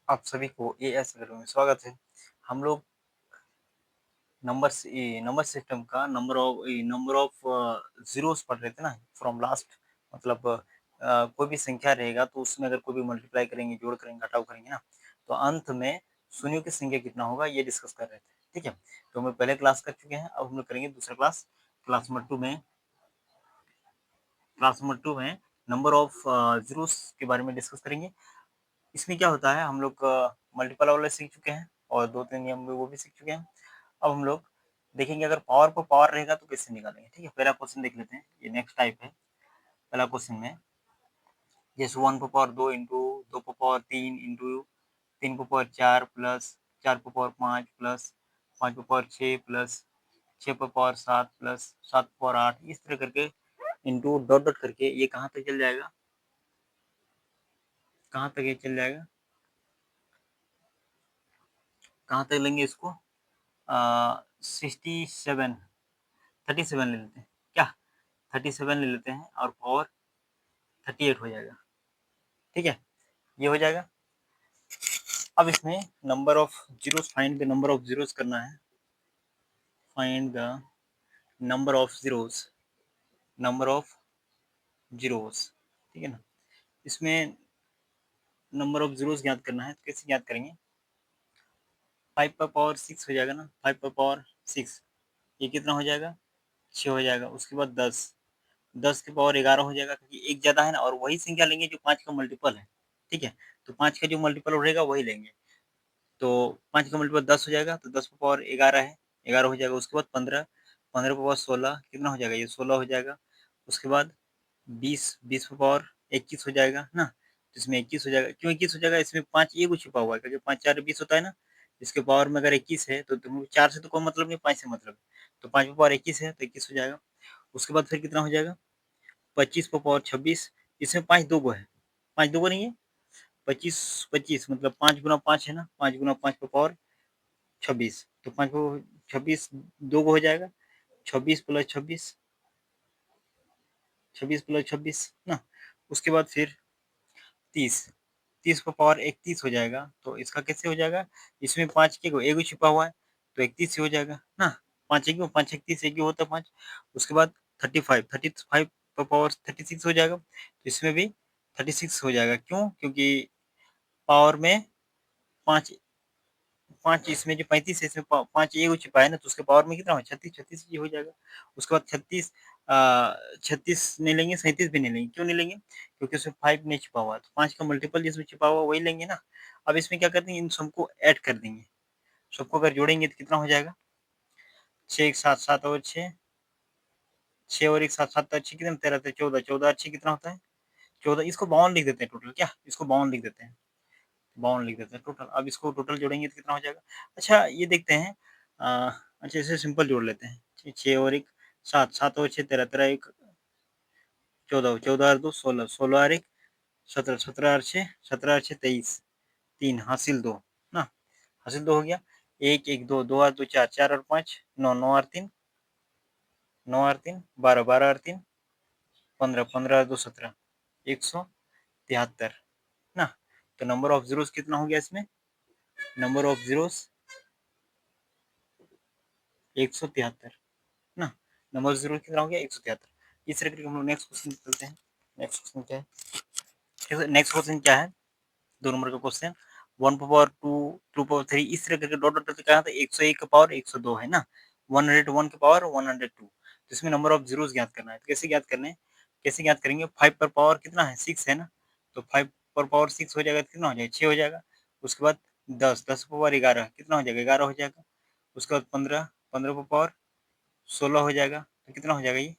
आप सभी को एएस अकेडमी में स्वागत है। हम लोग नंबर सिस्टम का नंबर ऑफ ज़ीरोस पढ़ रहे थे ना फ्रॉम लास्ट। मतलब कोई भी संख्या रहेगा तो उसमें अगर कोई भी मल्टीप्लाई करेंगे, जोड़ करेंगे, घटाव करेंगे ना, तो अंत में शून्यों की संख्या कितना होगा ये डिस्कस कर रहे थे। ठीक है, तो हम पहले क्लास कर चुके हैं, अब हम लोग करेंगे दूसरा क्लास। क्लास नंबर 2 में नंबर ऑफ ज़ीरोस के बारे में डिस्कस करेंगे। इसमें क्या होता है, हम लोग मल्टीपल वाले सीख चुके हैं और 2-3 नियम वो भी सीख चुके हैं। अब हम लोग देखेंगे अगर पावर पर पावर रहेगा तो कैसे निकालेंगे। ठीक है, पहला क्वेश्चन देख लेते हैं, ये नेक्स्ट टाइप है। पहला क्वेश्चन में जैसे 1 पर पावर 2 इंटू 2 पर पावर 3 इंटू 3 पर पावर 4 प्लस 4 पर पावर 5 प्लस 5 पर पावर 6 प्लस 6 पर पावर 7 प्लस 7 पर पावर 8, इस तरह करके इंटू डॉट डॉट करके ये कहाँ तक चल जाएगा, कहाँ तक ये चल जाएगा, कहाँ तक लेंगे इसको, 67 37 ले लेते हैं क्या, 37 ले लेते हैं और पावर 38 हो जाएगा। ठीक है, ये हो जाएगा। अब इसमें number of zeros, find the number of zeros करना है। Find the number of zeros, number of zeros. ठीक है ना, इसमें नंबर ऑफ जीरोस ज्ञात करना है, तो कैसे ज्ञात करेंगे। 5 पर पावर 6 हो जाएगा ना, 5 पर पावर 6, ये कितना हो जाएगा, 6 हो जाएगा। उसके बाद 10 के पावर 11 हो जाएगा, क्योंकि एक ज़्यादा है ना, और वही संख्या लेंगे जो 5 का मल्टीपल है। ठीक है, तो 5 का जो मल्टीपल रहेगा वही लेंगे। तो 5 का मल्टीपल 10 हो जाएगा, तो 10 की पावर 11 है, 11 हो जाएगा। उसके बाद 15, 15 की पावर 16 कितना हो जाएगा, ये 16 हो जाएगा। उसके बाद 20, 20 की पावर 21 हो जाएगा ना, तो इसमें 21 हो जाएगा। क्यों 21 हो जाएगा, इसमें 5 एगो छिपा हुआ है, क्योंकि 5 4 20 होता है ना। इसके पावर में अगर 21 है तो तुम 4 से तो कोई मतलब नहीं, 5 से मतलब है। तो 5 की पावर 21 है तो 21 हो जाएगा। उसके बाद फिर कितना हो जाएगा, 25 पर पावर 26, इसमें 5 दो गो है, 5 दो गो नहीं है, 25 25 मतलब 5 गुना 5 है ना, 5 गुना 5 पर पावर 26, तो 5 को 26 दो गो हो जाएगा, 26 प्लस 26, 26 प्लस 26 ना। उसके बाद फिर 30, 30 का पावर 31 हो जाएगा। तो इसका कैसे हो जाएगा, इसमें 5 के को एगो छिपा हुआ है, तो 31 से हो जाएगा ना। 5 एक 5 31 एक होता है 5। उसके बाद 35 का पावर 36 हो जाएगा, तो इसमें भी 36 हो जाएगा। क्यों, क्योंकि पावर में 5, 5 इसमें जो 35 है, इसमें 5 ये छिपा है ना, तो उसके पावर में कितना हो, 36, 36 ये हो जाएगा। उसके बाद 36 नहीं लेंगे, 37 भी नहीं लेंगे। क्यों नहीं लेंगे, क्योंकि उसमें 5 नहीं छिपा हुआ है, तो 5 का मल्टीपल जिसमें छिपा हुआ वही लेंगे ना। अब इसमें क्या करते हैं, इन सबको ऐड कर देंगे, सबको अगर जोड़ेंगे तो कितना हो जाएगा, 6 एक साथ 7 और 6, 6 और एक साथ 7 अच्छी कितने 13 14, 14 अच्छी कितना होता है 14। इसको 52 लिख देते हैं टोटल, क्या इसको 52 लिख देते हैं, 52 लिख देते हैं टोटल। अब इसको टोटल जोड़ेंगे तो कितना हो जाएगा। अच्छा ये देखते हैं, अच्छा इसे सिंपल जोड़ लेते हैं, 6 और एक 7, 7 और 6 13, 13 एक 14, 14 और 2 16, 16 और एक 17, 17 और 6 17 और 6 23, 3 हासिल 2 ना, हासिल 2 हो गया। 1 1 2, 2 और 2 4, 4 और 5 9, 9 और 3 9 और 3 12, 12 और 3 15, 15 और 2 17, 173 ना। तो नंबर ऑफ जीरोस कितना हो गया इसमें, नंबर ऑफ जीरोस 173 ना, नंबर जीरो कितना हो गया 173। इस तरह करके हम लोग नेक्स्ट क्वेश्चन चलते हैं। नेक्स्ट क्वेश्चन क्या है, नेक्स्ट क्वेश्चन क्या है, 2 नंबर का क्वेश्चन। 1 पावर 2, 2 पावर 3, इस तरह करके डॉट डॉट कहा था। 101 का पावर 102 है ना, 101 के पावर 102, तो इसमें नंबर ऑफ जीरोस ज्ञात करना है। तो कैसे ज्ञात करने, कैसे ज्ञात करेंगे, 5 पर पावर कितना है 6 है ना, तो 5 पर पावर 6 हो जाएगा तो कितना हो जाएगा 6 हो जाएगा। उसके बाद 10, 10 पर पावर 11 कितना हो जाएगा 11 हो जाएगा। उसके बाद 15, 15 पर पावर 16 हो जाएगा, तो कितना हो जाएगा ये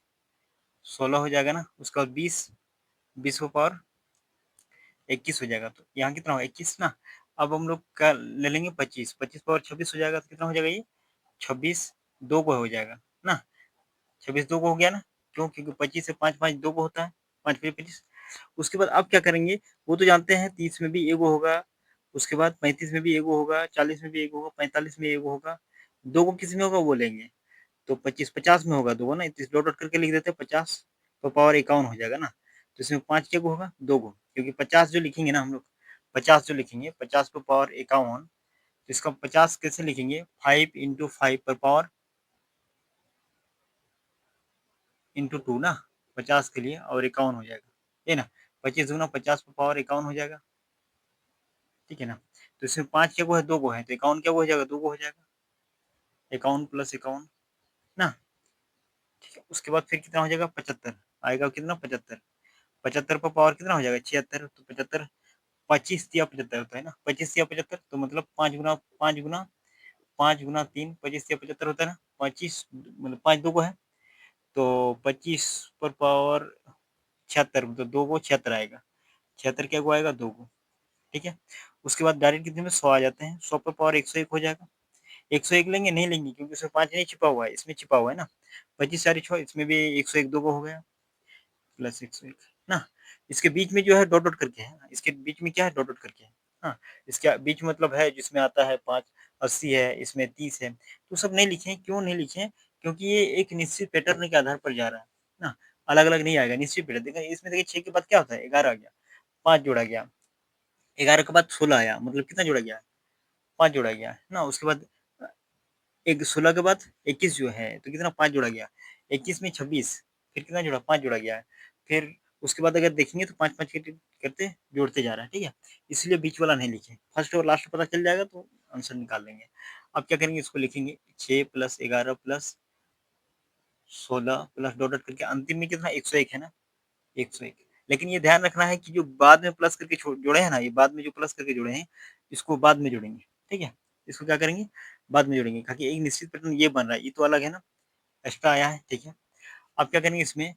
16 हो जाएगा ना। उसके बाद 20, 20 को पावर 21 हो जाएगा, तो यहाँ कितना होगा 21 ना। अब हम लोग का ले लेंगे 25, 25 पावर 26 हो जाएगा, तो कितना हो जाएगा ये 26 दो को हो जाएगा ना, 26 दो को हो गया ना। क्यों, क्योंकि 25 से 5 5 दो को होता है, 5 फिर 25। उसके बाद अब क्या करेंगे, वो तो जानते हैं 30 में भी एगो होगा, उसके बाद 35 में भी एगो होगा, 40 में भी एगो होगा, 45 में एगो होगा। दो को किस में होगा वो लेंगे, तो 25 50 में होगा दो ना, इस डॉट डॉट करके लिख देते हैं 50 तो पावर 51 हो जाएगा ना। तो इसमें 5 के गो होगा 2 गो, क्योंकि 50 जो लिखेंगे ना हम लोग 50 जो लिखेंगे 50 पर पावर 51, तो इसका 50 कैसे लिखेंगे 5 इंटू 5 पर पावर इंटू 2 ना, 50 के लिए और 51 हो जाएगा, ये ना 25 दूना 50 पर पावर 51 हो जाएगा, ठीक है ना। तो इसमें 5 क्या को है 2 को है, तो 51 क्या को हो जाएगा 2 को हो जाएगा, 51 प्लस 51 ना, ठीक है। उसके बाद फिर कितना हो जाएगा 75 आएगा, कितना 75, 75 पर पावर कितना हो जाएगा 76, तो 75 25 या 75 होता है ना, 25 या 75, तो मतलब 5 गुना 3 25 या 75 होता है ना, 25 मतलब 5 दो को है, तो 25 पर पावर 76, तो 2 को 76 आएगा, 76 क्या को आएगा 2 को, ठीक है। उसके बाद डायरेक्ट कितने में 100 आ जाते हैं, 100 पर पावर 101 हो जाएगा, 101 लेंगे नहीं लेंगे क्योंकि उसमें 5 नहीं छिपा हुआ है, इसमें छिपा हुआ है ना, 25 सारी 6 इसमें भी 101 दो को हो गया, प्लस 101 ना। इसके बीच में जो है डॉट डॉट करके है, इसके बीच में क्या है डॉट डॉट करके है, हाँ इसके बीच मतलब है जिसमें आता है 5 80 है, इसमें 30 है, तो सब नहीं लिखे, क्यों नहीं लिखे, क्योंकि ये एक निश्चित पैटर्न के आधार पर जा रहा है ना, अलग अलग नहीं आएगा, निश्चित पैटर्न देखिए, इसमें देखिए 6 के बाद क्या होता है 11 आ गया, 5 जोड़ा गया, 11 के बाद 16 आया, मतलब कितना जोड़ा गया 5 जोड़ा गया ना, उसके बाद एक 16 के बाद 21 जो है, तो कितना 5 जोड़ा गया, 21 में 26, फिर कितना जोड़ा 5 जोड़ा गया है, फिर उसके बाद अगर देखेंगे तो 5 5 करते जोड़ते जा रहा है, ठीक है। इसलिए बीच वाला नहीं लिखे, फर्स्ट और लास्ट पता चल जाएगा तो आंसर निकाल लेंगे। अब क्या करेंगे, इसको लिखेंगे 6 plus 11 plus 16 plus dot dot करके अंतिम में कितना 101 है ना, 101। लेकिन ये ध्यान रखना है कि जो बाद में प्लस करके जोड़े हैं ना, ये बाद में जो प्लस करके जोड़े हैं इसको बाद में जोड़ेंगे, ठीक है। इसको क्या करेंगे बाद में जोड़ेंगे, ताकि एक निश्चित पैटर्न ये बन रहा है, ये तो अलग है ना, एक्स्ट्रा आया है, ठीक है। अब क्या करेंगे इसमें,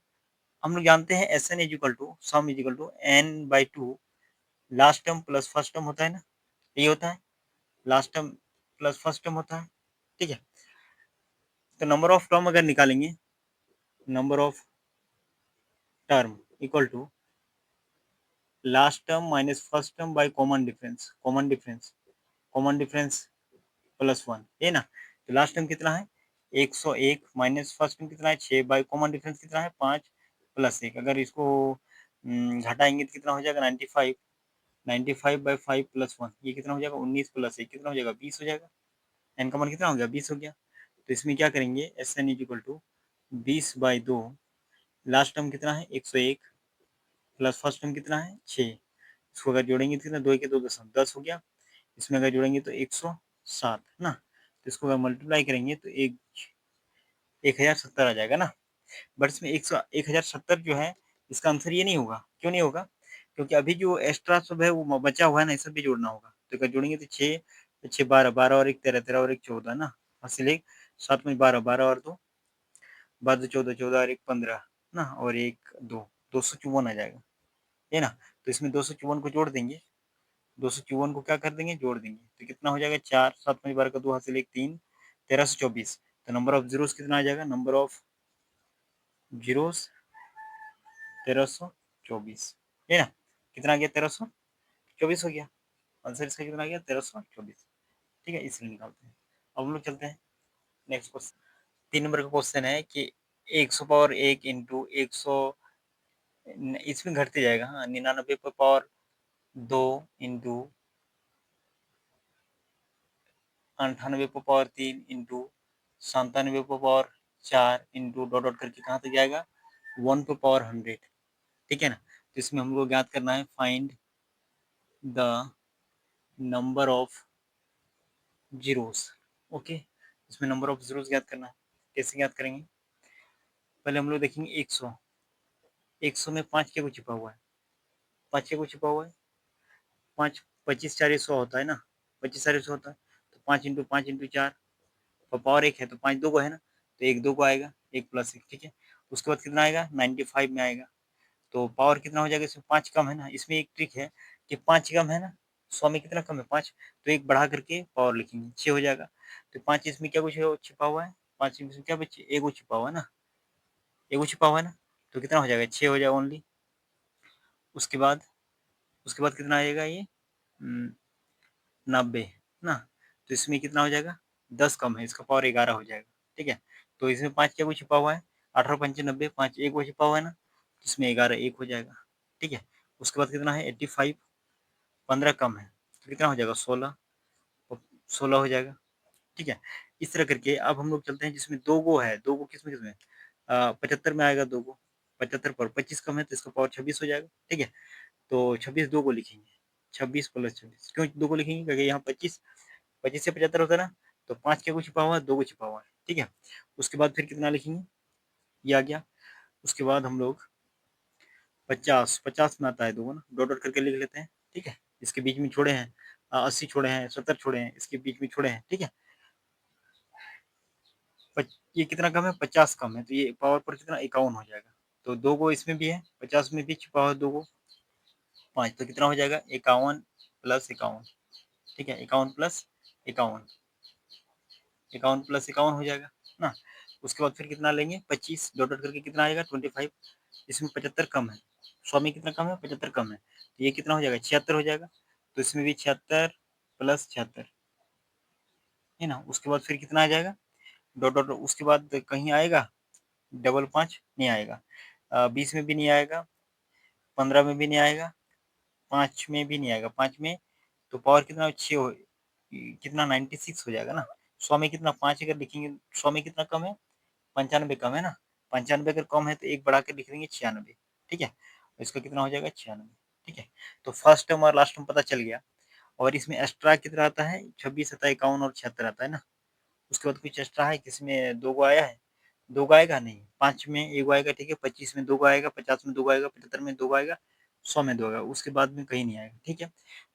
हम लोग जानते हैं S N is equal to sum is equal to N by two, last term plus first term होता है ना, ये होता है last term plus first term होता है, ठीक है। तो नंबर ऑफ टर्म अगर निकालेंगे, number of term equal to last term minus first term by common difference, common difference plus 1, ये ना। तो लास्ट टर्म कितना है 101 माइनस फर्स्ट टर्म कितना है 6 बाई कॉमन डिफरेंस कितना है 5 प्लस 1, अगर इसको घटाएंगे तो कितना हो जाएगा 95, 95 बाई 5 प्लस 1, ये कितना हो जाएगा 19 प्लस 1 कितना हो जाएगा 20 हो जाएगा, एन का मान कितना हो गया 20 हो गया। तो इसमें क्या करेंगे S N is equal to 20/2, last term कितना है 101 प्लस फर्स्ट टर्म कितना है 6, इसको अगर जोड़ेंगे तो कितना 2 के 2 10 हो गया, इसमें अगर जोड़ेंगे तो 107 ना, तो इसको अगर मल्टीप्लाई करेंगे तो 1070 आ जाएगा ना। बट इसमें 1070 जो है इसका आंसर ये नहीं होगा, क्यों नहीं होगा, क्योंकि अभी जो एक्स्ट्रा सब है वो बचा हुआ है ना, ये सब भी जोड़ना होगा, तो अगर जोड़ेंगे तो 6 6 12 12 और 1 13 13 और 1 14 ना, हासिल एक 7 में 12 12 और 2 12 14 14 और 1 15 ना, और 1 2 254 आ जाएगा, है ना। तो इसमें 254 को जोड़ देंगे, 254 को क्या कर देंगे जोड़ देंगे, तो कितना हो जाएगा 4 7 में 12 का 2 हासिल 1 3 1324, तो नंबर ऑफ जीरोस कितना आ जाएगा, नंबर ऑफ जीरोस 1324, है ना। कितना आ गया 1324 हो गया, आंसर इसका कितना आ गया 1324, ठीक है। इसलिए निकालते हैं। अब हम लोग चलते हैं नेक्स्ट क्वेश्चन। 3 नंबर का क्वेश्चन है कि 100 पावर 1 इंटू 100, इसमें घटते जाएगा, हाँ 99 पर पावर 2 इंटू 98 पर पावर 3 इंटू 97 पर पावर 4 इंटू डॉट डॉट करके कहाँ तक जाएगा 1 पर पावर 100, ठीक है ना। तो इसमें हमको ज्ञात करना है find the number of zeros, okay. इसमें नंबर ऑफ जीरोस ज्ञात करना है, कैसे ज्ञात करेंगे, पहले हम लोग देखेंगे 100, 100 में 5 क्या कुछ छिपा हुआ है, 5 क्या कुछ छिपा हुआ है, 5 25 4 100 होता है ना, 25 4 100 होता है, तो 5 इंटू 4 पावर 1 है, तो 5 दो को है ना, तो 1 दो को आएगा 1 प्लस 1, ठीक है। उसके बाद कितना आएगा 95 में आएगा, तो पावर कितना हो जाएगा, इसमें 5 कम है ना, इसमें एक ट्रिक है कि 5 कम है ना, 100 में कितना कम है 5, तो एक बढ़ा करके पावर लिखेंगे 6 हो जाएगा, तो 5 इसमें क्या कुछ छिपा हुआ है, 5 इसमें क्या बचे एगो छिपा हुआ है ना, एगो छिपा हुआ है ना, तो कितना हो जाएगा 6 हो जाएगा ओनली। उसके बाद कितना आएगा ये 90 ना, तो इसमें कितना हो जाएगा 10 कम है, इसका पावर 11 हो जाएगा, ठीक है। तो इसमें 5 क्या कुछ छिपा हुआ है 18 पंचे 90, 5 एक वो छिपा हुआ है ना, तो इसमें 11 एक हो जाएगा, ठीक है। उसके बाद कितना है 85, 15 कम है तो कितना हो जाएगा 16, 16 हो जाएगा। ठीक है, इस तरह करके अब हम लोग चलते हैं जिसमें 2 गो है, 2 गो किसमें-किसमें 75 में आएगा 2 गो, 75 पर 25 कम है तो इसका पावर 26 हो जाएगा। ठीक है, तो 26 2 को लिखेंगे, 26 प्लस 26 क्यों 2 को लिखेंगे? क्योंकि यहाँ 25 25 से 75 होता है ना, तो 5 क्या को छिपा हुआ है, 2 को छिपा हुआ है। ठीक है, उसके बाद फिर कितना लिखेंगे? ये आ गया। उसके बाद हम लोग 50 50 में आता है 2 ना, डॉट-डॉट करके लिख लेते हैं। ठीक है, इसके बीच में छोड़े हैं 80 छोड़े हैं, 70 छोड़े हैं, इसके बीच में छोड़े हैं। ठीक है, ये कितना कम है? 50 कम है, तो ये पावर पर कितना 51 हो जाएगा। तो 2 गो इसमें भी है, 50 में भी छिपा हुआ है 2 गो, 5 तो कितना हो जाएगा? 51 प्लस 51। ठीक है, 51 प्लस 51, 51 प्लस 51 हो जाएगा ना। उसके बाद फिर कितना लेंगे? 25 डॉट डॉट करके कितना आएगा? 25। इसमें 75 कम है, 100 में कितना कम है? 75 कम है, तो ये कितना हो जाएगा? 76 हो जाएगा। तो इसमें भी 76 प्लस 76 है ना। उसके बाद फिर कितना आ जाएगा? डॉट डॉट उसके बाद कहीं आएगा डबल 5 नहीं आएगा, 20 में भी नहीं आएगा, 15 में भी नहीं आएगा, 5 में भी नहीं आएगा, 5 में तो पावर कितना 6 हो, कितना 96 हो जाएगा ना। 100 में कितना 5 अगर लिखेंगे, 100 में कितना कम है? 95 कम है ना, 95 अगर कम है तो एक बढ़ा के लिख देंगे 96। ठीक है, इसका कितना हो जाएगा? 96। ठीक है, तो फर्स्ट टर्म और लास्ट टर्म पता चल गया। और इसमें एक्स्ट्रा कितना आता है? 26 आता है, 51 और 76 आता है ना। उसके बाद कुछ एक्स्ट्रा है किसमें? 2 गो आया है, 2 गो आएगा नहीं, 5 में 1 गो आएगा। ठीक है, 25 में 2 गो आएगा, 50 में 2 गो आएगा, 75 में 2 गो आएगा, 100 में 2 आएगा, उसके बाद में कहीं नहीं आएगा। ठीक है,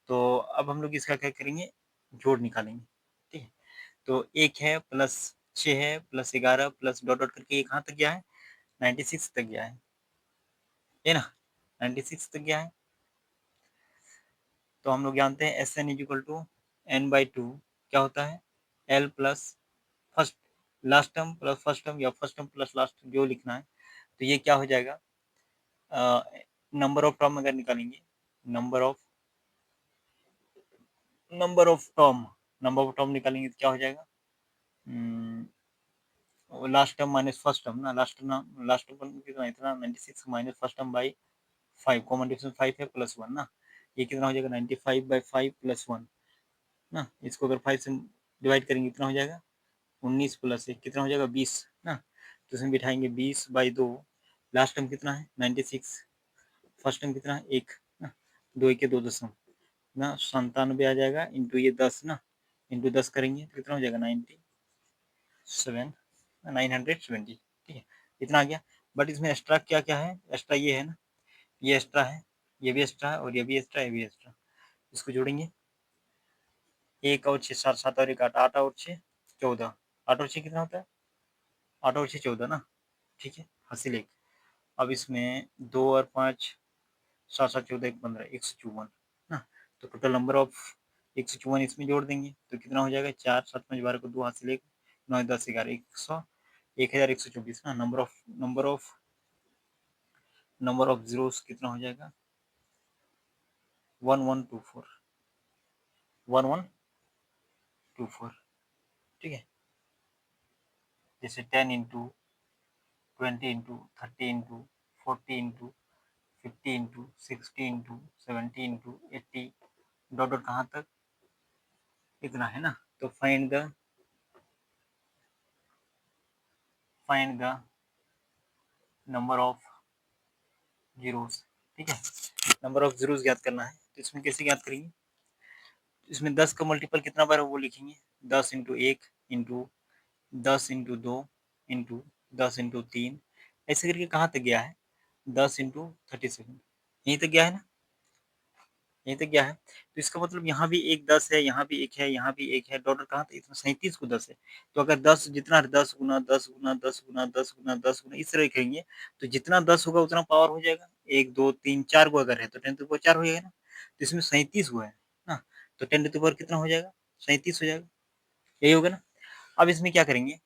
तो अब हम लोग इसका क्या करेंगे? जोड़ निकालेंगे। ठीक है, तो 1 है प्लस 6 है प्लस 11 प्लस डॉट डॉट करके ये कहाँ तक गया है? 96 तक गया है ना, 96 तक गया है। तो हम लोग जानते हैं S N is equal to N by two क्या होता है? L plus first last term plus first term या first term plus last term जो लिखना है। तो ये क्या हो जाएगा? नंबर ऑफ टर्म अगर निकालेंगे, number of number of term number of term निकालेंगे तो क्या हो जाएगा? Last term minus first term ना, लास्ट टर्म कितना इतना 96 minus first term by 5, common difference 5 है प्लस 1 ना, ये कितना हो जाएगा? 95 बाई 5 प्लस 1 ना। इसको अगर 5 से डिवाइड करेंगे कितना हो जाएगा? 19 प्लस 1 कितना हो जाएगा? 20 ना। तो इसमें बिठाएंगे 20 बाई 2, लास्ट टर्म कितना है? 96, फर्स्ट टर्म कितना है? 1 ना, 2 1 के 2 दशम ना, 97 आ जाएगा इंटू ये 10 ना, इंटू 10 करेंगे तो कितना हो जाएगा? 97 970। ठीक है, इतना आ गया। बट इसमें एक्स्ट्रा क्या क्या है? एक्स्ट्रा ये है ना, ये एक्स्ट्रा है, ये भी एक्स्ट्रा है और ये भी एक्स्ट्रा, ये भी एक्स्ट्रा। इसको जोड़ेंगे, 1 और 6 7 7 और 1 8 8 और 6 14, 8 और 6 कितना होता है? 8 और 6 14 ना। ठीक है, हासिल 1। अब इसमें 2 और 5 7 7 14 1 15 154 ना। तो टोटल नंबर ऑफ 154 इसमें जोड़ देंगे तो कितना हो जाएगा? 4 7 5 12 को 2 हासिल 1 9 10 11 100 1124 ना। नंबर ऑफ जीरोस कितना हो जाएगा? 1124, 1124। ठीक है, जैसे 10 into 20 into 30 into 40 into 50 into 60 into 70 into 80 dot dot कहाँ तक? इतना है ना। तो find the number of zeros. ठीक है, नंबर ऑफ जीरोस ज्ञात करना है। तो इसमें कैसे ज्ञात करेंगे? इसमें 10 का मल्टीपल कितना बार है वो लिखेंगे, 10 into 1 into 10 into 2 into 10 into 3, ऐसे करके कहाँ तक गया है? 10 इंटू 37 यहीं तक गया है ना, यहीं तक गया है। तो इसका मतलब यहाँ भी एक 10 है, यहाँ भी एक है, यहाँ भी एक है, डॉट कहाँ तक? इतना 37 को 10 है। तो अगर 10 जितना 10 गुना 10 गुना 10 गुना 10 गुना 10 गुना इस तरह करेंगे तो जितना 10 होगा उतना पावर हो जाएगा। 1 2 3 4 को अगर है तो 10 टू पावर 4 हो जाएगा ना। तो इसमें 37 हुआ है ना, तो 10 टू पावर कितना हो जाएगा? 37 हो जाएगा, यही होगा ना। अब इसमें क्या करेंगे?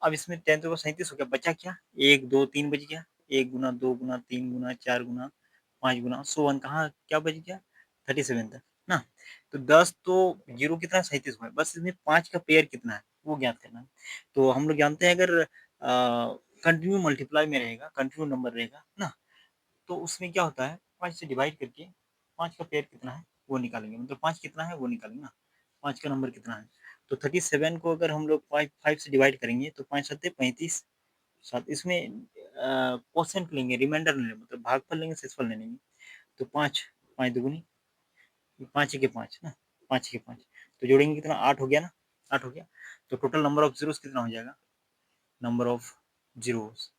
अब इसमें 10 टू पावर 37 हो गया, बचा क्या? 1 2 3 बच गया, 1 गुना 2 गुना 3 गुना 4 गुना 5 गुना 100 कहाँ क्या बच गया? 37 तक ना। तो 10 तो जीरो कितना 37 हुआ है, बस इसमें 5 का पेयर कितना है वो ज्ञात करना है। तो हम लोग जानते हैं अगर कंटिन्यू मल्टीप्लाई में रहेगा, कंटिन्यू नंबर रहेगा ना, तो उसमें क्या होता है 5 से डिवाइड करके 5 का पेयर कितना है वो निकालेंगे, मतलब 5 कितना है वो निकालेंगे ना, 5 का नंबर कितना है। तो 37 को अगर हम लोग 5 से डिवाइड करेंगे तो 5 सत्ते 35, साथ इसमें क्वोशिएंट लेंगे, रिमाइंडर नहीं लेंगे, मतलब भागफल लेंगे, शेषफल नहीं लेंगे। तो 5, 5 दुगुनी 5 के 5 ना, 5 के 5, तो जोड़ेंगे कितना, 8 हो गया ना, 8 हो गया। तो टोटल नंबर ऑफ जीरोस कितना हो जाएगा, नंबर ऑफ जीरोस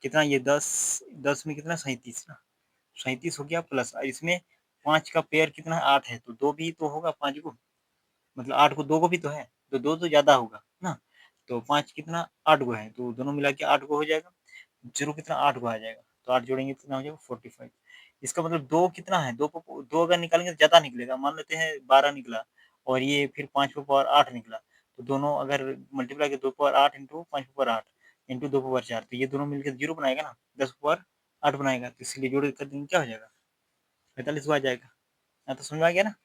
कितना, ये 10 में कितना 37 ना, 37 हो गया, प्लस इसमें 5 का पेयर कितना 8 है, तो 2 भी तो होगा 5 को, मतलब 8 को 2 को भी तो है, तो 2 तो ज़्यादा होगा ना, तो 5 कितना 8 को है, तो दोनों मिला के 8 को हो जाएगा, जीरो कितना 8 को आ जाएगा, तो 8 जोड़ेंगे कितना हो जाएगा 45। इसका मतलब 2 कितना है, 2 को 2 अगर निकालेंगे तो ज़्यादा निकलेगा, मान लेते हैं 12 निकला और ये फिर 5 पे पावर 8 निकला, तो दोनों अगर मल्टीप्लाई के 2 power 8 into 5 power 8 into 2 power 4, तो ये दोनों मिलकर जीरो बनाएगा ना, 10 पावर 8 बनाएगा, तो इसलिए जोड़ कर देंगे क्या हो जाएगा, 45 आ जाएगा। हाँ, तो समझ में आ गया ना,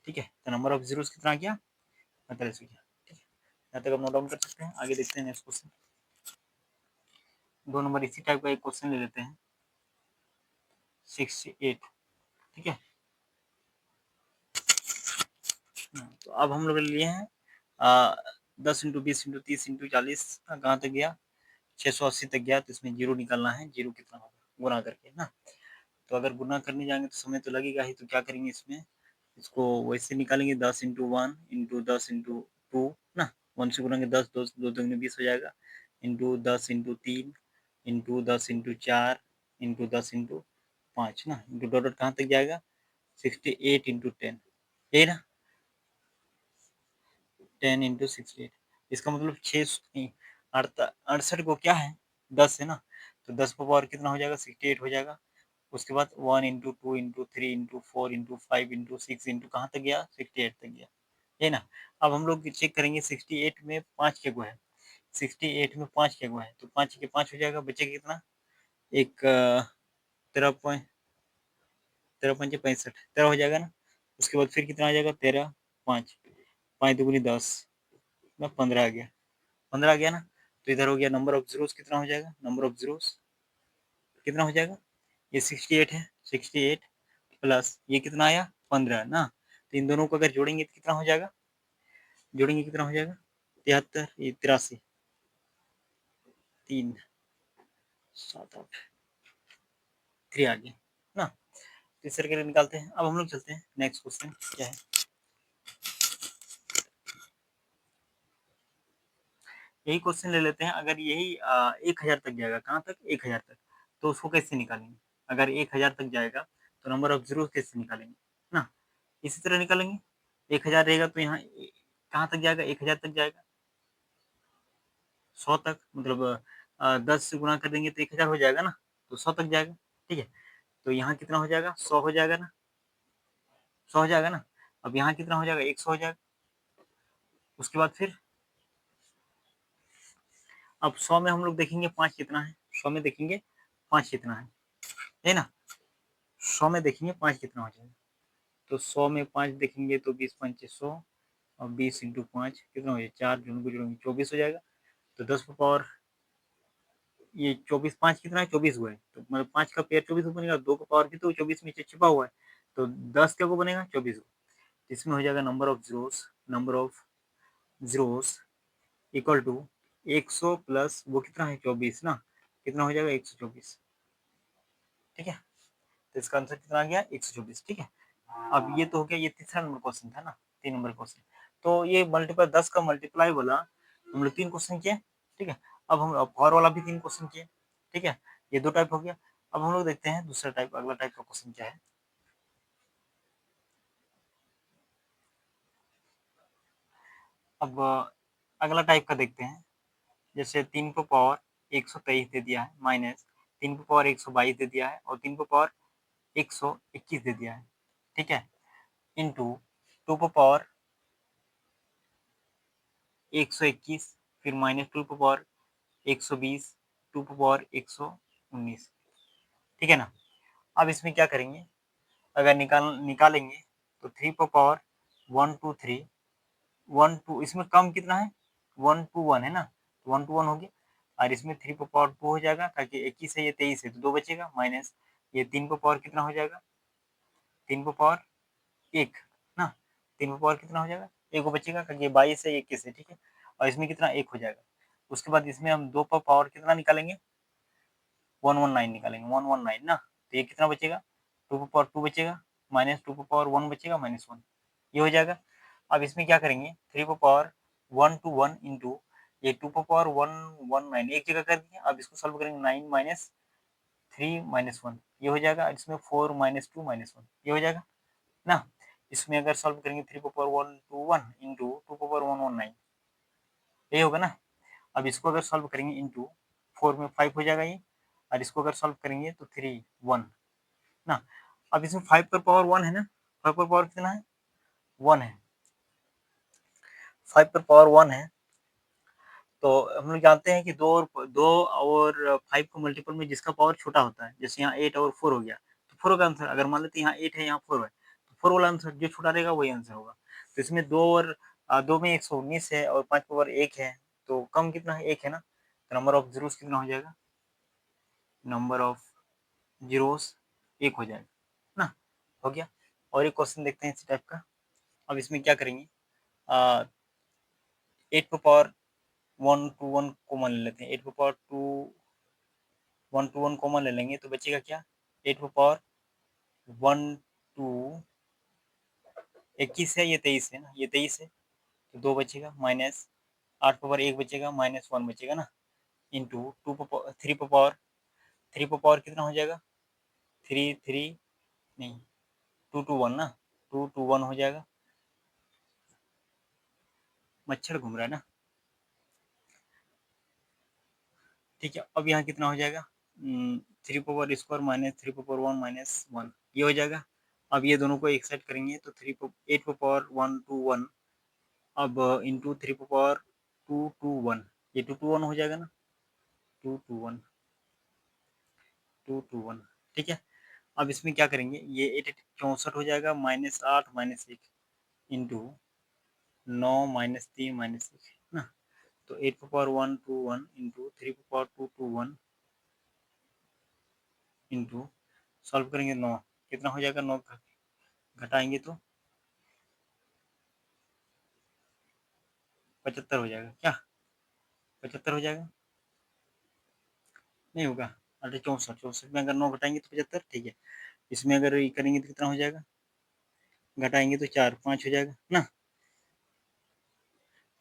ठीक है। तो नंबर ऑफ जीरोस कितना आ गया, 45 हो गया, ठीक है। यहाँ तक आप नोट डाउन कर सकते हैं। आगे देखते हैं नेक्स्ट क्वेश्चन, 2 नंबर इसी टाइप का एक क्वेश्चन ले लेते हैं, 68, ठीक है। तो अब हम लोग लिए हैं 10 इंटू 20 इंटू 30 इंटू 40, कहाँ तक गया, 680 तक गया, तो इसमें जीरो निकालना है, जीरो कितना होगा गुना करके ना। तो अगर गुना करने जाएंगे तो समय तो लगेगा ही, तो क्या करेंगे इसमें, इसको वैसे निकालेंगे, 10 इंटू 1 इंटू 10 इंटू 2 ना, 1 से गुनाएंगे 10, 2 2 दूनी 20 हो जाएगा, into 10 into 3 into 10 into 4 into 10 into 5 ना, इंटू डॉट डॉट कहाँ तक जाएगा, 68 इंटू 10, यही ना, 10 इंटू 68, इसका मतलब 68 को क्या है 10 है ना, तो 10 का पावर कितना हो जाएगा 68 हो जाएगा। उसके बाद 1 into 2 into 3 into 4 into 5 into 6 into कहाँ तक गया 68 तक गया, है ना। अब हम लोग चेक करेंगे 68 में 5 के गो है, 68 में 5 के गो है, तो 5 के 5 हो जाएगा, बचेगा कितना, एक 13 पंचे 65, 13 हो जाएगा ना। उसके बाद फिर कितना आ जाएगा 13 5, 5 दुगुनी 10 ना, 15 आ गया, 15 आ गया ना। तो इधर हो गया नंबर ऑफ जीरोस कितना हो जाएगा, नंबर ऑफ जीरोस कितना हो जाएगा, ये 68 है, 68 प्लस ये कितना आया 15 ना, तो इन दोनों को अगर जोड़ेंगे तो कितना हो जाएगा, जोड़ेंगे कितना हो जाएगा 73, ये 83, 3 7 8 3 आ गया ना। तो इस तरीके से निकालते हैं। अब हम लोग चलते हैं नेक्स्ट क्वेश्चन क्या है, यही क्वेश्चन ले लेते हैं। अगर यही 1000 तक जाएगा, कहाँ तक 1000 तक, तो उसको कैसे निकालेंगे, अगर 1000 तक जाएगा तो नंबर ऑफ जीरो कैसे निकालेंगे ना, इसी तरह निकालेंगे। 1000 रहेगा तो यहाँ कहाँ तक जाएगा, 1000 तक जाएगा, 100 तक, मतलब 10 से गुना कर देंगे तो 1000 हो जाएगा ना, तो 100 तक जाएगा, ठीक है। तो यहाँ कितना हो जाएगा 100 हो जाएगा ना, 100 हो जाएगा ना। अब यहाँ कितना हो जाएगा 100 हो जाएगा। उसके बाद फिर अब 100 में हम लोग देखेंगे 5 कितना है, 100 में देखेंगे 5 कितना है ना, 100 में देखेंगे 5 कितना हो जाएगा। तो 100 में 5 देखेंगे तो 20 पंचे 100 और 20 इंटू 5 कितना हो जाएगा, 4 जोड़ेंगे 24 हो जाएगा। तो 10 का पावर ये 24, 5 कितना है 24 हुआ है, तो मतलब 5 का पेयर 24 बनेगा, 2 का पावर भी तो 24 में छिपा हुआ है, तो 10 क्या को बनेगा 24 को। इसमें हो जाएगा number of zeros, number of zeros equal to 100 plus वो कितना है 24 ना, कितना हो जाएगा 124, ठीक है। तो इसका आंसर कितना आ गया 124, ठीक है। अब ये तो हो गया, ये तीसरा नंबर क्वेश्चन था ना, 3 नंबर क्वेश्चन। तो ये मल्टीपल 10 का मल्टीप्लाई वाला हम लोग 3 क्वेश्चन किए, ठीक है। अब हम पावर वाला भी 3 क्वेश्चन किए, ठीक है। ये 2 टाइप हो गया। अब हम लोग देखते हैं दूसरा टाइप, अगला टाइप का क्वेश्चन क्या है। अब अगला टाइप का देखते हैं, जैसे 3 को पावर 123 दे दिया है, माइनस 3 को पावर 122 दे दिया है, और 3 को पावर 121 दे दिया है, ठीक है, इंटू 2 को पावर 121, फिर माइनस 2 को पावर 120, 2 को पावर 119, ठीक है ना। अब इसमें क्या करेंगे, अगर निकालेंगे तो 3 को पावर 123, 1 2 इसमें कम कितना है 121 है ना, 121 हो गया। और इसमें 3 को पावर 2 हो जाएगा, ताकि 21 है ये 23 है तो 2 बचेगा, माइनस ये 3 को पावर कितना हो जाएगा 3 को पावर 1 ना, 3 को पावर कितना हो जाएगा, 1 को बचेगा क्योंकि ये 22 है 21 है, ठीक है। और इसमें कितना 1 हो जाएगा। उसके बाद इसमें हम 2 पर पावर कितना निकालेंगे, 119 निकालेंगे, 119 ना, तो ये कितना बचेगा, 2 पर पावर 2 बचेगा, माइनस 2 पर पावर 1 बचेगा, माइनस 1, ये हो जाएगा। अब इसमें क्या करेंगे, 3 पर पावर 1 टू 1 इंटू ये 2 पर पावर 119 एक जगह कर दिया। अब इसको सॉल्व करेंगे, 9 माइनस 3 माइनस 1 ये हो जाएगा। इसमें 4 माइनस 2 माइनस 1 ये हो जाएगा ना। इसमें अगर सॉल्व करेंगे 3 पर पावर 1 टू 1 इंटू 2 पर पावर 119 ये होगा ना। अब इसको अगर सॉल्व करेंगे इंटू 4 में 5 हो जाएगा ये, और इसको अगर सॉल्व करेंगे तो 3 1 ना। अब इसमें 5 पर पावर 1 है ना, 5 पर पावर कितना है, 1 है, 5 पर पावर 1 है। तो हम लोग जानते हैं कि 2 और 5 को मल्टीपल में जिसका पावर छोटा होता है, जैसे यहाँ 8 और 4 हो गया, तो 4 का आंसर, अगर मान लेते हैं यहाँ 8 है यहाँ 4 है, तो 4 वाला आंसर जो छोटा रहेगा वही आंसर होगा। तो इसमें 2 में 119 है और 5 पावर 1 है, तो कम कितना है, 1 है ना। तो नंबर ऑफ जीरोस कितना हो जाएगा, नंबर ऑफ जीरोस 1 हो जाएगा ना, हो गया। और एक क्वेश्चन देखते हैं इसी टाइप का। अब इसमें क्या करेंगे, 8 पर पावर 1 टू 1 कॉमन ले लेते हैं, 8 पर पावर 1 टू 1 कॉमन ले लेंगे तो बचेगा क्या, 8 पर पावर 1 टू 21 है, ये 23 है ना, ये 23 है, तो 2 बचेगा, माइनस 8 पावर 1 बचेगा, माइनस 1 बचेगा ना, इंटू 3 पर पावर कितना हो जाएगा, 3 3 नहीं 2 टू 1 ना, 2 टू 1 हो जाएगा। मच्छर घूम रहा है ना, ठीक है। अब यहाँ कितना हो जाएगा, 3 power square minus 3 power 1 minus 1 ये हो जाएगा। अब ये दोनों को एक साइड करेंगे तो 8 पावर 1 टू 1, अब इंटू 3 पावर 2 टू 1, ये 2 टू 1 हो जाएगा ना, 2 टू 1 2 टू 1, ठीक है। अब इसमें क्या करेंगे, ये 8 64 हो जाएगा, minus 8 minus 1 into 9 minus 3 minus 1 ना। तो 8 power 1 to 1 into 3 power 2 to 1 into solve करेंगे 9 कितना हो जाएगा, 9 घटाएंगे तो 75 हो जाएगा, क्या 75 हो जाएगा, नहीं होगा, अरे 64 64 में अगर 9 घटाएंगे तो 75, ठीक है। इसमें अगर ये करेंगे तो कितना हो जाएगा, घटाएंगे तो 4 5 हो जाएगा ना।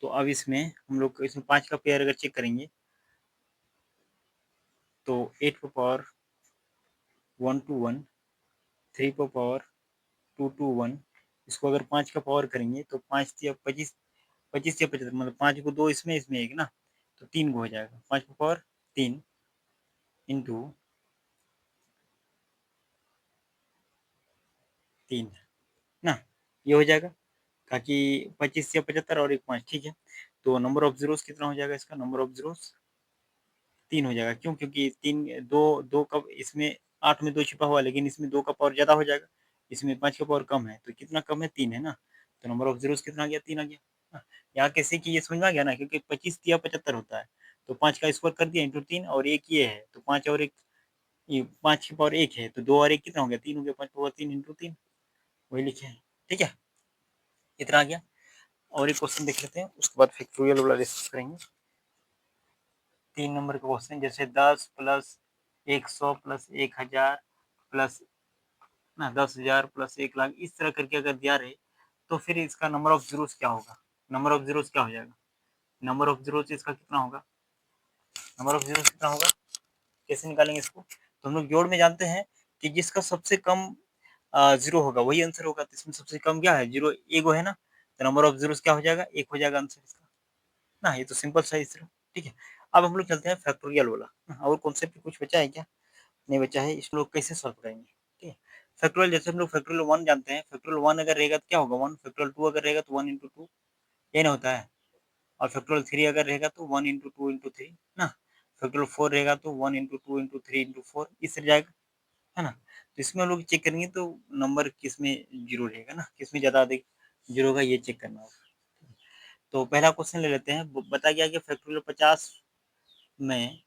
तो अब इसमें हम लोग इसमें 5 का पेयर अगर चेक करेंगे तो 8 पर पावर 1 टू 1, 3 पर पावर 2 टू 1, इसको अगर 5 का पावर करेंगे तो 5 या 25, 25 या 75, मतलब 5 को 2 इसमें इसमें एक ना, तो 3 को हो जाएगा, 5 पर पावर 3 इंटू 3 ना, ये हो जाएगा, ताकि 25 या 75 और एक 5, ठीक है। तो नंबर ऑफ जीरोस कितना हो जाएगा, इसका नंबर ऑफ जीरोस 3 हो जाएगा, क्यों, क्योंकि 3 दो दो का इसमें 8 में 2 छिपा हुआ है, लेकिन इसमें 2 का पावर ज़्यादा हो जाएगा, इसमें 5 का पावर कम है, तो कितना कम है, 3 है ना। तो नंबर ऑफ जीरोस कितना आ गया, 3 आ गया। हाँ, यहाँ कैसे कि ये समझ में आ गया ना, क्योंकि 25 या 75 होता है, तो 5 का स्क्वायर कर दिया इंटू 3, और एक ये है तो 5 और 1, ये 5 की पावर 1 है, तो 2 और 1 कितना हो गया, 3 हो गया, 5 पावर 3 इंटू 3 वही लिखे हैं, ठीक है। इतना आ गया। और एक क्वेश्चन देख लेते हैं, उसके बाद फैक्टोरियल वाला डिस्कस करेंगे। 3 नंबर का क्वेश्चन, जैसे 10 प्लस 100 प्लस 1000 प्लस ना 10,000 प्लस 1 लाख, इस तरह करके अगर दिया रहे तो फिर इसका नंबर ऑफ जीरोस क्या होगा, नंबर ऑफ जीरोस क्या हो जाएगा, नंबर ऑफ जीरोस इसका कितना होगा, नंबर ऑफ जीरोस कितना होगा, कैसे निकालेंगे इसको। तो हम लोग जोड़ में जानते हैं कि जिसका सबसे कम जीरो होगा वही आंसर होगा, तो इसमें सबसे कम क्या है, जीरो एगो है ना, तो नंबर ऑफ जीरोस क्या हो जाएगा, 1 हो जाएगा आंसर इसका ना। ये तो सिंपल सा इस तरह, ठीक है। अब हम लोग चलते हैं फैक्टोरियल वाला, और कॉन्सेप्ट कुछ बचा है क्या, नहीं बचा है, इस लोग कैसे सॉल्व करेंगे, ठीक है। फैक्टोरियल, जैसे हम लोग फैक्टोरियल 1 जानते हैं, फैक्टोरियल 1 अगर रहेगा तो क्या होगा 1, फैक्टोरियल 2 अगर रहेगा तो 1 इंटू 2, ये ना होता है। और फैक्टोरियल 3 अगर रहेगा तो 1 इंटू 2 इंटू 3 ना, फैक्टोरियल 4 रहेगा तो 1 इंटू 2 इंटू 3 इंटू 4, इस तरह जाएगा, है ना। तो इसमें हम लोग चेक करेंगे तो नंबर किस में जीरो रहेगा ना, किस में ज़्यादा अधिक जीरो होगा, ये चेक करना होगा। तो पहला क्वेश्चन ले लेते हैं, बता गया कि फैक्टोरियल 50 में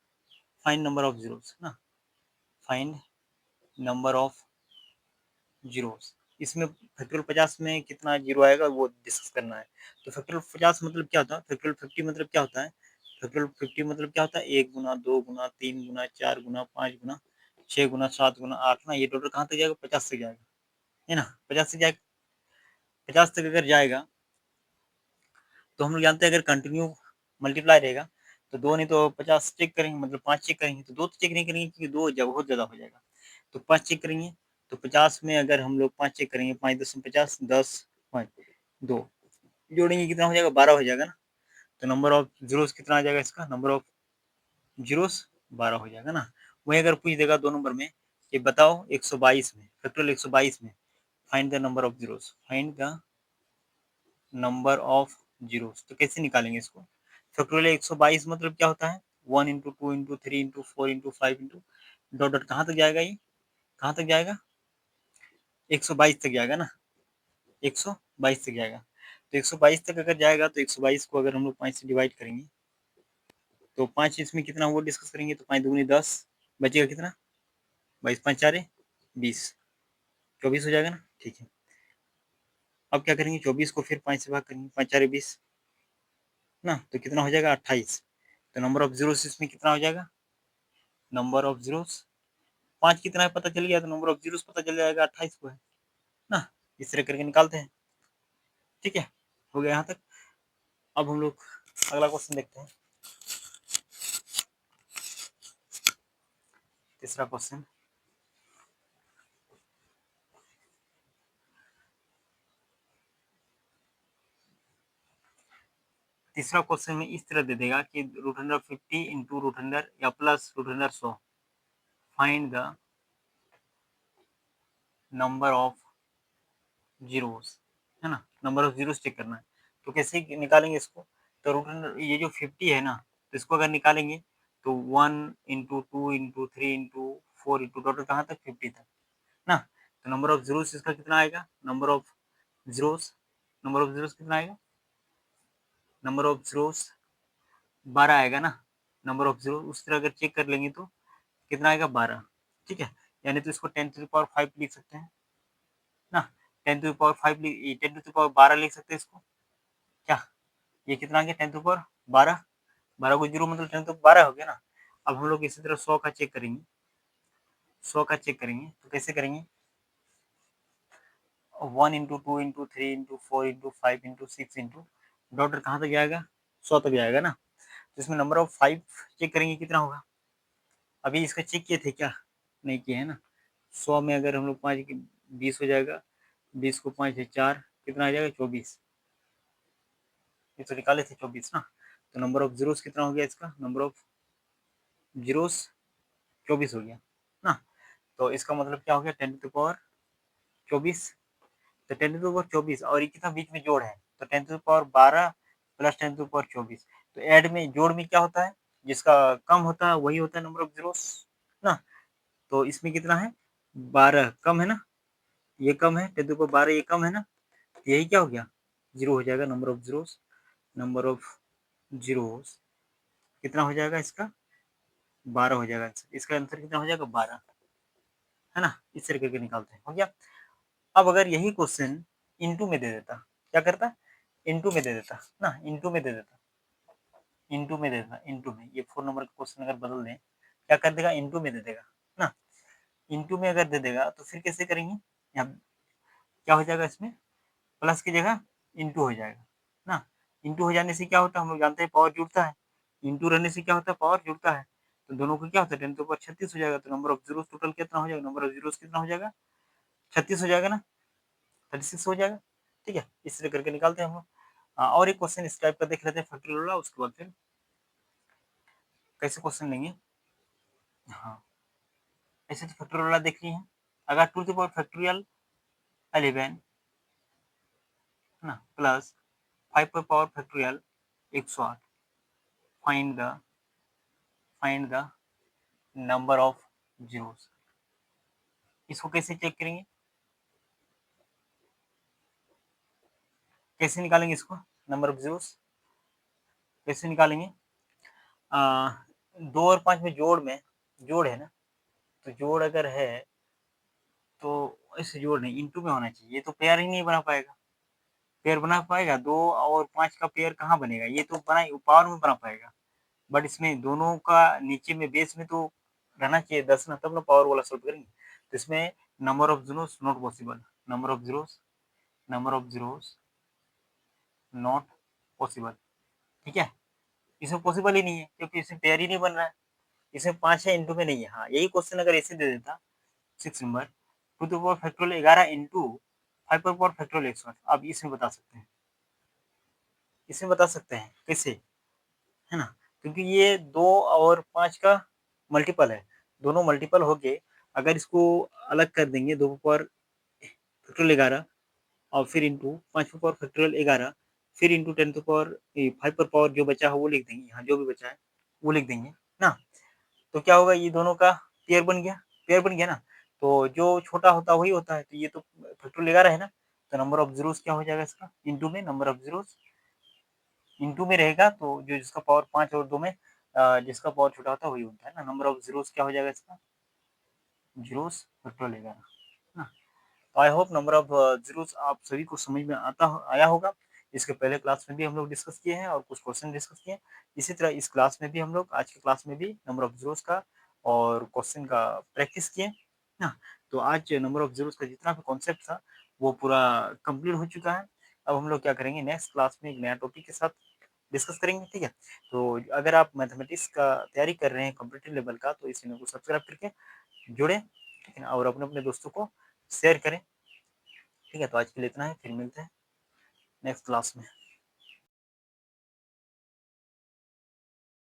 फाइंड नंबर ऑफ जीरोस ना, फाइंड नंबर ऑफ जीरोस, इसमें फैक्टोरियल 50 में कितना जीरो आएगा वो डिस्कस करना है। तो फैक्टोरियल 50 मतलब क्या होता है, फैक्टोरियल 50 मतलब क्या होता है, फैक्टोरियल 50 मतलब क्या होता है, 1 गुना, 2 गुना, 3 गुना, 4 गुना, 5 गुना, 6 गुना, 7 गुना, 8 ना, ये टोटल कहाँ तक जाएगा, 50 तक जाएगा, है ना, 50 तक जाएगा। 50 तक अगर जाएगा तो हम लोग जानते हैं अगर कंटिन्यू मल्टीप्लाई रहेगा तो 2 नहीं तो 50 चेक करेंगे, मतलब 5 चेक करेंगे, तो 2 तो चेक नहीं करेंगे क्योंकि 2 जब बहुत ज़्यादा हो जाएगा। तो 5 चेक करेंगे, तो 50 में अगर हम लोग 5 चेक करेंगे, 5 10 50, 10 5 2 जोड़ेंगे कितना हो जाएगा, 12 हो जाएगा ना। तो नंबर ऑफ ज़ीरोज़ कितना आ जाएगा इसका, नंबर ऑफ ज़ीरोज़ 12 हो जाएगा ना। वहीं अगर पूछ देगा 2 नंबर में कि बताओ 122 में, फैक्टोरियल 122 में find the number of zeros, find the number of zeros, तो कैसे निकालेंगे इसको? फैक्टोरियल 122 मतलब क्या होता है, 1 into 2 into 3 into 4 into 5 into dot dot कहाँ तक जाएगा ये, कहाँ तक जाएगा, 122 तक जाएगा ना, 122 तक जाएगा। तो 122 तक अगर जाएगा तो 122 को अगर हम लोग 5 से डिवाइड करेंगे तो 5 इसमें कितना हुआ डिस्कस करेंगे, तो 5 दूनी 10, बचेगा कितना, 22 5 4 20, 24 हो जाएगा ना, ठीक है। अब क्या करेंगे, 24 को फिर 5 से भाग करेंगे, 5 4 20 ना, तो कितना हो जाएगा 28। तो नंबर ऑफ जीरोस इसमें कितना हो जाएगा, नंबर ऑफ जीरोस 5 कितना है पता चल गया, तो नंबर ऑफ जीरोस पता चल जाएगा 28 को है ना। इस तरह करके निकालते हैं, ठीक है, हो गया यहाँ तक। अब हम लोग अगला क्वेश्चन देखते हैं, तीसरा क्वेश्चन। तीसरा क्वेश्चन में इस तरह दे देगा कि root under 50 into root under या plus root under 100, find the number of zeros, है ना, नंबर ऑफ जीरोस चेक करना है। तो कैसे निकालेंगे इसको, तो रूट अंडर ये जो 50 है ना, तो इसको अगर निकालेंगे तो 1 into 2 into 3 into 4 into total कहाँ तक 50 तक ना। तो नंबर ऑफ जीरोस इसका कितना आएगा, number of zeros, number of zeros कितना आएगा, नंबर ऑफ जीरोस 12 आएगा ना। नंबर ऑफ जीरो उस तरह अगर चेक कर लेंगे तो कितना आएगा 12, ठीक है। यानी तो इसको 10 टू द पावर 5 लिख सकते हैं ना, 10 to the power 5 10 to the power 12 लिख सकते हैं इसको, क्या ये कितना आ गया 10 टू द पावर 12, 12 को जीरो मतलब 10 तो 12 हो गया ना। अब हम लोग इसी तरह 100 का चेक करेंगे, 100 का चेक करेंगे तो कैसे करेंगे, 1 into 2 into 3 into 4 into 5 into 6 into dot कहाँ तक जाएगा, 100 तक जाएगा ना। तो इसमें नंबर ऑफ 5 चेक करेंगे कितना होगा, अभी इसका चेक किए थे क्या, नहीं किए है ना। 100 में अगर हम लोग 5 की 20 हो जाएगा, 20 को 5 से 4 कितना आ जाएगा 24, ये तो निकाले थे 24 ना। तो नंबर ऑफ जीरोस कितना हो गया इसका, नंबर ऑफ जीरोस 24 हो गया ना। तो इसका मतलब क्या हो गया 10 टू द पावर 24, तो 10 टू द पावर 24 और ये कितना बीच में जोड़ है, तो 10 to the power 12 plus 10 to the power 24। तो ऐड में जोड़ में क्या होता है, जिसका कम होता है वही होता है नंबर ऑफ जीरोस ना। तो इसमें कितना है 12 कम है ना, ये कम है 10 टू द पावर 12 ये कम है ना, तो यही क्या हो गया जीरो हो जाएगा, number of zeros, number of zeros कितना हो जाएगा इसका 12 हो जाएगा आंसर, इसका आंसर कितना हो जाएगा 12, है ना। इस तरीके के निकालते हैं, हो गया। अब अगर यही क्वेश्चन इंटू में दे देता, क्या करता, इंटू में दे देता ना, इंटू में दे देता, इंटू में दे देता, इंटू में ये 4 नंबर का क्वेश्चन अगर बदल दें क्या कर देगा, इंटू में दे देगा ना। इंटू में अगर दे देगा तो फिर कैसे करेंगे, यहाँ क्या हो जाएगा इसमें प्लस की जगह इंटू हो जाएगा ना। इंटू हो जाने से क्या होता है, हम लोग जानते हैं पावर जुड़ता है, इंटू रहने से क्या होता है पावर जुड़ता है, तो दोनों को क्या होता है 10 to the power 36 हो जाएगा। तो नंबर ऑफ जीरोस टोटल कितना हो जाएगा, नंबर ऑफ जीरोस कितना हो जाएगा 36 हो जाएगा ना, 36 हो जाएगा, ठीक है। इस तरह करके निकालते हैं हम लोग। और एक क्वेश्चन इस टाइप का देख लेते हैं फैक्टोरियल वाला, उसके बाद फिर कैसे क्वेश्चन लेंगे। हाँ ऐसे तो फैक्टोरियल वाला देख लिए हैं, अगर 2 to the power फैक्टोरियल 11 है ना प्लस 5 पर power factorial 108, find the number of zeros, इसको कैसे चेक करेंगे, कैसे निकालेंगे इसको नंबर ऑफ जीरोस, कैसे निकालेंगे, 2 और 5 में जोड़ है ना, तो जोड़ अगर है तो ऐसे जोड़ नहीं, इंटू में होना चाहिए, ये तो पेयर ही नहीं बना पाएगा। पेयर बना पाएगा? 2 और 5 का पेयर कहाँ बनेगा? ये तो बना ही पावर में बना पाएगा। बट इसमें दोनों का नीचे में बेस में तो रहना चाहिए 10 ना, तब ना पावर वाला सॉल्व करेंगे। तो इसमें number of zeros not possible, number of zeros, number of zeros not possible, ठीक है? इसमें पॉसिबल ही नहीं है क्योंकि इसमें पेयर ही नहीं बन रहा है। इसमें 5 है, इंटू में नहीं है। हाँ, यही क्वेश्चन अगर ऐसे दे देता 6 number 2 to power factorial 11 into 5 पर पावर फैक्टोरियल 108, आप इसमें बता सकते हैं। इसमें बता सकते हैं कैसे, है ना? क्योंकि ये 2 और 5 का मल्टीपल है, दोनों मल्टीपल होके अगर इसको अलग कर देंगे 2 पावर फैक्टोरियल 11 और फिर इंटू 5 पावर फैक्टोरियल 11 फिर इंटू 10 टू पावर 5 पर पावर जो बचा है वो लिख देंगे, यहाँ जो भी बचा है वो लिख देंगे ना। तो क्या होगा, ये दोनों का पेयर बन गया, पेयर बन गया ना। तो जो छोटा होता है वही होता है, तो ये तो फैक्टोरियल 11 है ना, तो नंबर ऑफ ज़ीरोस क्या हो जाएगा इसका, इंटू में नंबर ऑफ ज़ीरोस इंटू में रहेगा, तो जो जिसका पावर 5 और 2 में जिसका पावर छोटा होता है वही होता है ना। नंबर ऑफ ज़ीरोस क्या हो जाएगा इसका, ज़ीरोस फैक्टोरियल 11 ना। तो I hope number of zeros आप सभी को समझ में आया होगा। इसके पहले क्लास में भी हम लोग डिस्कस किए हैं और कुछ क्वेश्चन डिस्कस किए हैं। इसी तरह इस क्लास में भी हम लोग आज की क्लास में भी नंबर ऑफ ज़ीरोस का और क्वेश्चन का प्रैक्टिस किए ना। तो आज नंबर ऑफ ज़ीरोस का जितना भी कॉन्सेप्ट था वो पूरा कंप्लीट हो चुका है। अब हम लोग क्या करेंगे, नेक्स्ट क्लास में एक नया टॉपिक के साथ डिस्कस करेंगे, ठीक है? तो अगर आप मैथमेटिक्स का तैयारी कर रहे हैं कॉम्पिटिटिव लेवल का, तो इस चैनल को सब्सक्राइब करके जुड़े, ठीक है ना? और अपने अपने दोस्तों को शेयर करें, ठीक है? तो आज के लिए इतना है, फिर मिलते हैं नेक्स्ट क्लास में।